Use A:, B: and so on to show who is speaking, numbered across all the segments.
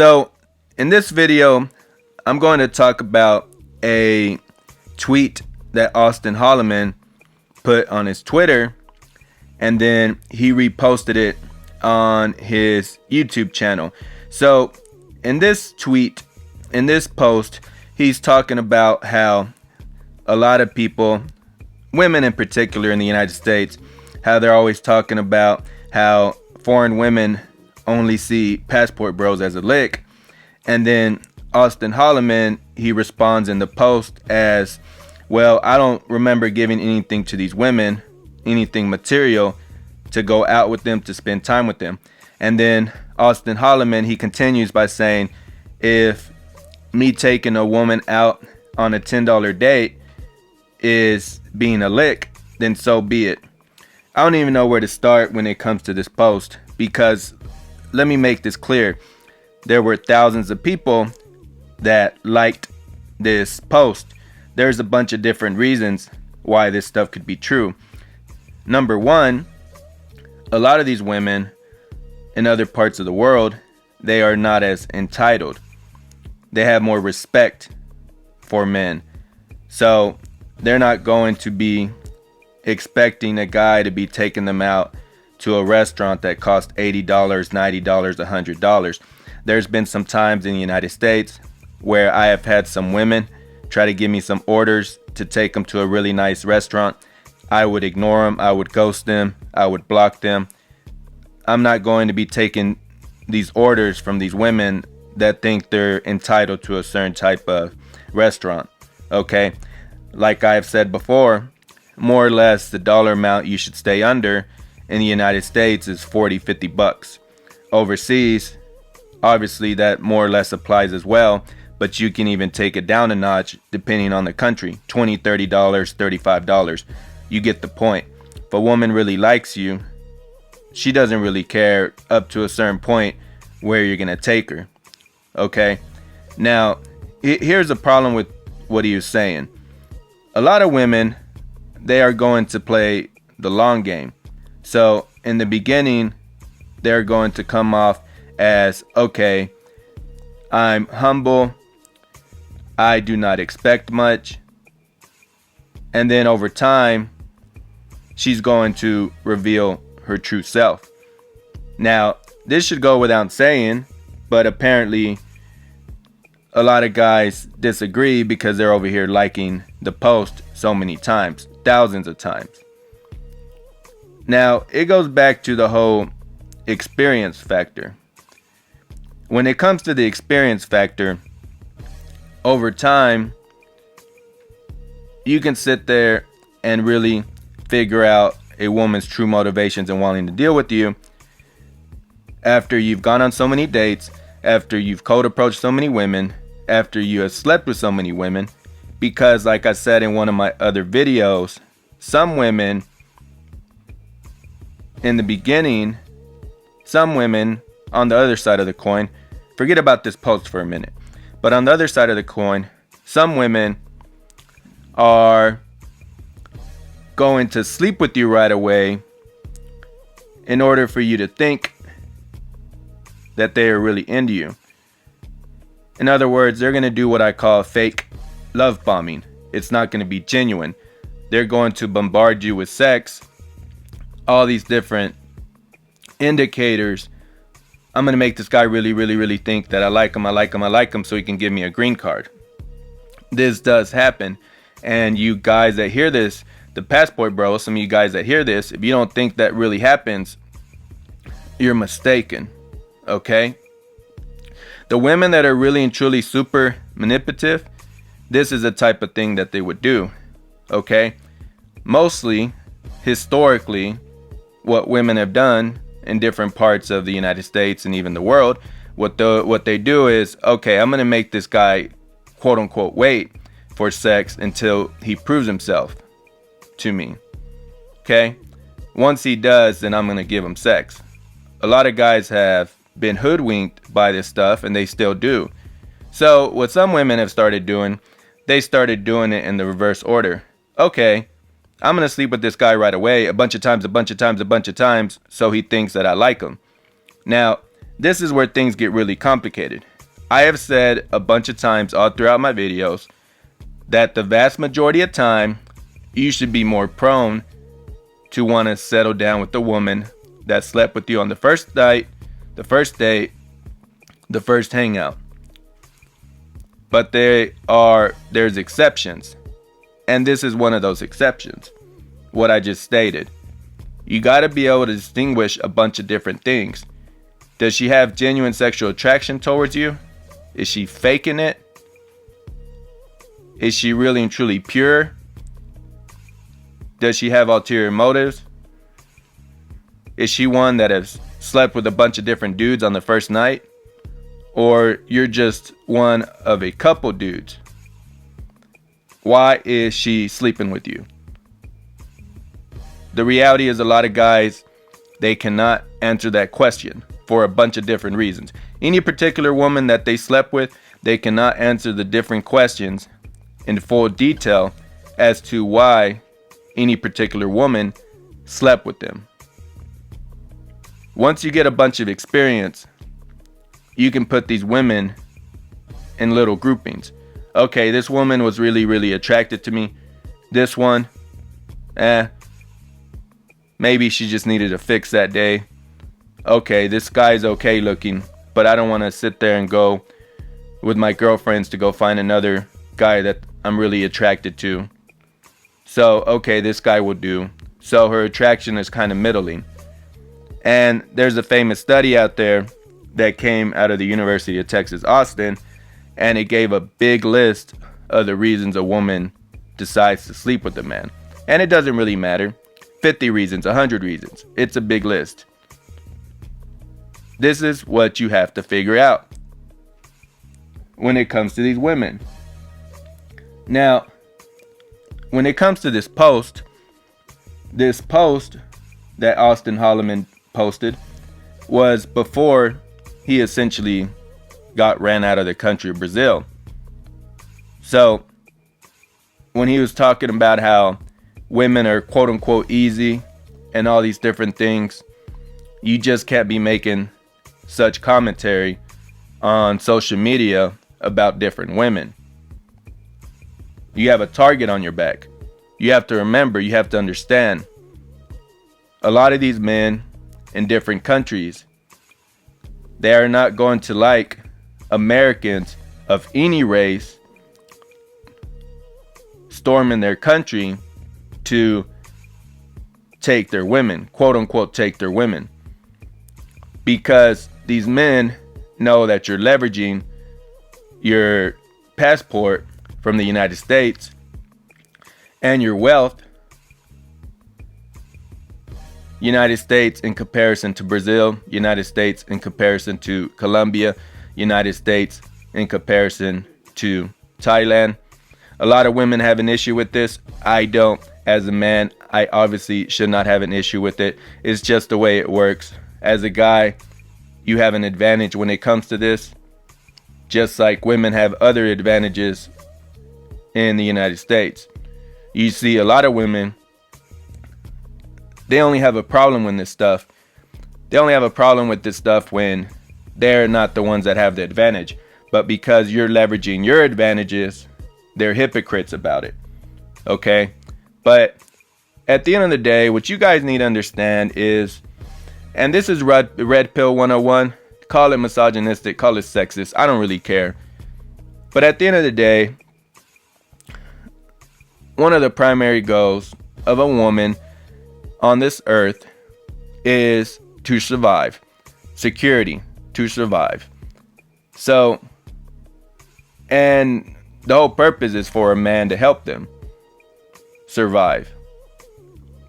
A: So in this video, I'm going to talk about a tweet that Austin Holloman put on his Twitter, and then he reposted it on his YouTube channel. So in this tweet, in this post, he's talking about how a lot of people, women in particular in the United States, how they're always talking about how foreign women only see passport bros as a lick. And then Austin Holloman, he responds in the post as, well, I don't remember giving anything to these women, anything material, to go out with them, to spend time with them. And then Austin Holloman, he continues by saying, if me taking a woman out on a $10 date is being a lick, then so be it. I don't even know where to start when it comes to this post, because let me make this clear. There were thousands of people that liked this post. There's a bunch of different reasons why this stuff could be true. Number one, a lot of these women in other parts of the world, they are not as entitled. They have more respect for men. So they're not going to be expecting a guy to be taking them out to a restaurant that costs $80, $90, $100. There's been some times in the United States where I have had some women try to give me some orders to take them to a really nice restaurant. I would ignore them. I would ghost them. I would block them. I'm not going to be taking these orders from these women that think they're entitled to a certain type of restaurant. Okay? Like I've said before, more or less the dollar amount you should stay under in the United States is 40, 50 bucks. Overseas, obviously that more or less applies as well, but you can even take it down a notch depending on the country. $20, $30, $35. You get the point. If a woman really likes you, she doesn't really care up to a certain point where you're gonna take her. Okay? Now, here's a problem with what he was saying. A lot of women, they are going to play the long game. So in the beginning, they're going to come off as, okay, I'm humble, I do not expect much. And then over time, she's going to reveal her true self. Now, this should go without saying, but apparently a lot of guys disagree because they're over here liking the post so many times, thousands of times. Now, it goes back to the whole experience factor. When it comes to the experience factor, over time, you can sit there and really figure out a woman's true motivations and wanting to deal with you after you've gone on so many dates, after you've cold approached so many women, after you have slept with so many women. Because like I said in one of my other videos, some women in the beginning, some women on the other side of the coin, forget about this post for a minute, but on the other side of the coin, some women are going to sleep with you right away in order for you to think that they are really into you. In other words, they're going to do what I call fake love bombing. It's not going to be genuine. They're going to bombard you with sex, all these different indicators. I'm going to make this guy really, really, really think that I like him so he can give me a green card. This does happen. And you guys that hear this, the passport bros, some of you guys that hear this, if you don't think that really happens, you're mistaken. Okay? The women that are really and truly super manipulative, this is the type of thing that they would do. Okay? Mostly, historically, what women have done in different parts of the United States and even the world, what they do is, okay, I'm going to make this guy, quote unquote, wait for sex until he proves himself to me. Okay? Once he does, then I'm going to give him sex. A lot of guys have been hoodwinked by this stuff, and they still do. So what some women have started doing, they started doing it in the reverse order. Okay, I'm going to sleep with this guy right away a bunch of times, so he thinks that I like him. Now, this is where things get really complicated, I have said a bunch of times all throughout my videos that the vast majority of time, you should be more prone to want to settle down with the woman that slept with you on the first night, the first date, the first hangout. But there's exceptions. And this is one of those exceptions. What I just stated. You got to be able to distinguish a bunch of different things. Does she have genuine sexual attraction towards you? Is she faking it? Is she really and truly pure? Does she have ulterior motives? Is she one that has slept with a bunch of different dudes on the first night? Or you're just one of a couple dudes? Why is she sleeping with you? The reality is a lot of guys, they cannot answer that question for a bunch of different reasons. Any particular woman that they slept with, they cannot answer the different questions in full detail as to why any particular woman slept with them. Once you get a bunch of experience, you can put these women in little groupings. Okay, this woman was really, really attracted to me. This one, maybe she just needed a fix that day. Okay, this guy's okay looking, but I don't want to sit there and go with my girlfriends to go find another guy that I'm really attracted to. So, okay, this guy will do. So her attraction is kind of middling. And there's a famous study out there that came out of the University of Texas, Austin, and it gave a big list of the reasons a woman decides to sleep with a man. And it doesn't really matter. 50 reasons, 100 reasons. It's a big list. This is what you have to figure out when it comes to these women. Now, when it comes to this post that Austin Holloman posted was before he essentially got ran out of the country of Brazil. So when he was talking about how women are quote unquote easy and all these different things, you just can't be making such commentary on social media about different women. You have a target on your back. You have to remember, you have to understand, a lot of these men in different countries, they are not going to like Americans of any race storming their country to take their women, quote unquote, take their women. Because these men know that you're leveraging your passport from the United States and your wealth. United States in comparison to Brazil, United States in comparison to Colombia, United States in comparison to Thailand. A lot of women have an issue with this. I don't. As a man, I obviously should not have an issue with it. It's just the way it works. As a guy, you have an advantage when it comes to this, just like women have other advantages in the United States. You see a lot of women, they only have a problem with this stuff. They only have a problem with this stuff when they're not the ones that have the advantage. But because you're leveraging your advantages, they're hypocrites about it. Okay? But at the end of the day, what you guys need to understand is, and this is Red Pill 101, call it misogynistic, call it sexist, I don't really care. But at the end of the day, one of the primary goals of a woman on this earth is to survive. Security, to survive. So, and the whole purpose is for a man to help them survive.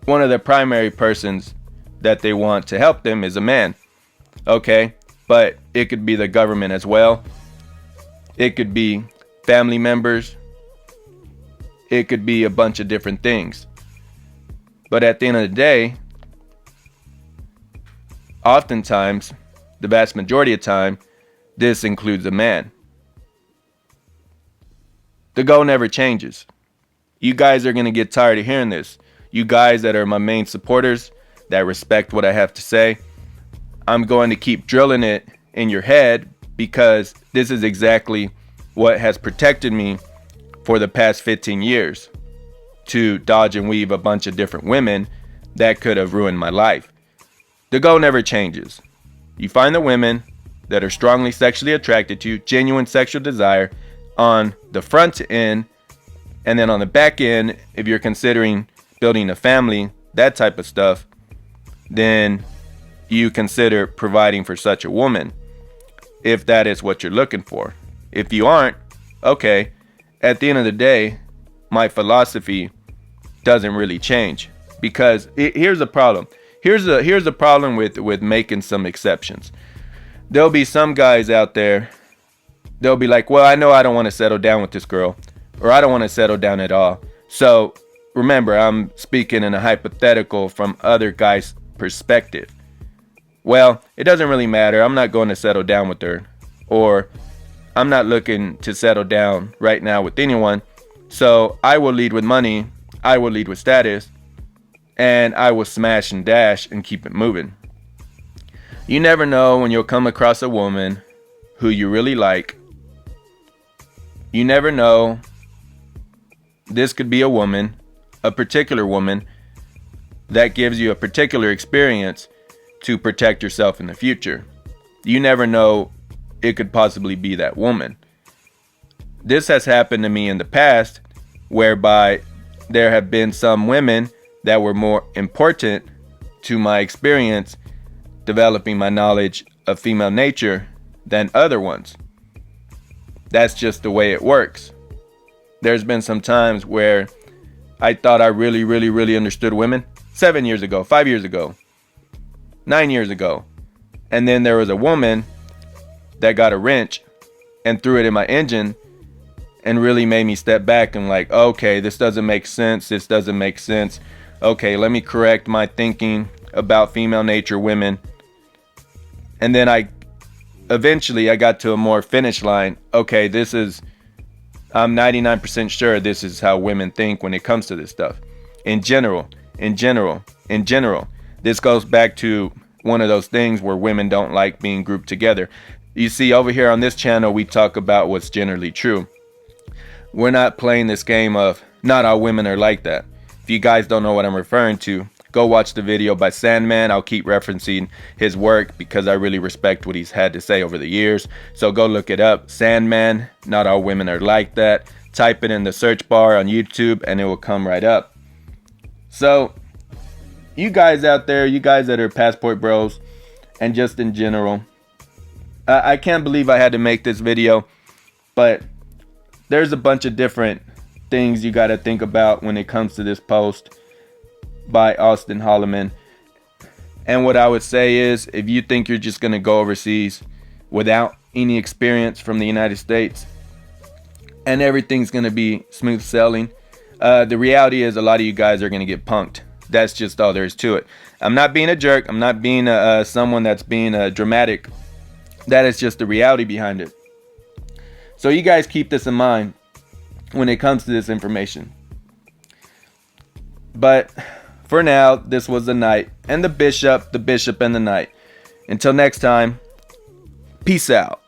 A: One of the primary persons that they want to help them is a man. Okay, but it could be the government as well. It could be family members. It could be a bunch of different things. But at the end of the day, oftentimes, the vast majority of time, this includes a man. The goal never changes. You guys are going to get tired of hearing this. You guys that are my main supporters, that respect what I have to say, I'm going to keep drilling it in your head because this is exactly what has protected me for the past 15 years, to dodge and weave a bunch of different women that could have ruined my life. The goal never changes. You find the women that are strongly sexually attracted to you, genuine sexual desire on the front end, and then on the back end, if you're considering building a family, that type of stuff, then you consider providing for such a woman, if that is what you're looking for. If you aren't, okay, at the end of the day, my philosophy doesn't really change, because here's the problem. Here's the problem with making some exceptions. There'll be some guys out there, they'll be like, well, I know I don't want to settle down with this girl, or I don't want to settle down at all. So remember, I'm speaking in a hypothetical from other guys' perspective. Well, it doesn't really matter. I'm not going to settle down with her, or I'm not looking to settle down right now with anyone. So I will lead with money, I will lead with status, and I will smash and dash and keep it moving. You never know when you'll come across a woman who you really like. You never know. This could be a woman, a particular woman, that gives you a particular experience to protect yourself in the future. You never know, it could possibly be that woman. This has happened to me in the past, whereby there have been some women that were more important to my experience developing my knowledge of female nature than other ones. That's just the way it works. There's been some times where I thought I really understood women 7 years ago, 5 years ago, 9 years ago. And then there was a woman that got a wrench and threw it in my engine and really made me step back and like, okay, this doesn't make sense. This doesn't make sense. Okay, let me correct my thinking about female nature, women. And then eventually I got to a more finish line. Okay, I'm 99% sure this is how women think when it comes to this stuff. In general. This goes back to one of those things where women don't like being grouped together. You see, over here on this channel, we talk about what's generally true. We're not playing this game of not all women are like that. If you guys don't know what I'm referring to, go watch the video by Sandman. I'll keep referencing his work because I really respect what he's had to say over the years. So go look it up. Sandman, not all women are like that. Type it in the search bar on YouTube and it will come right up. So you guys out there, you guys that are passport bros, and just in general, I can't believe I had to make this video, but there's a bunch of different things you got to think about when it comes to this post by Austin Holloman. And what I would say is, if you think you're just going to go overseas without any experience from the United States and everything's going to be smooth sailing, the reality is a lot of you guys are going to get punked. That's just all there is to it. I'm not being a jerk. I'm not being someone that's being dramatic. That is just the reality behind it. So you guys keep this in mind when it comes to this information. But for now, this was the Knight and the Bishop and the Knight. Until next time, peace out.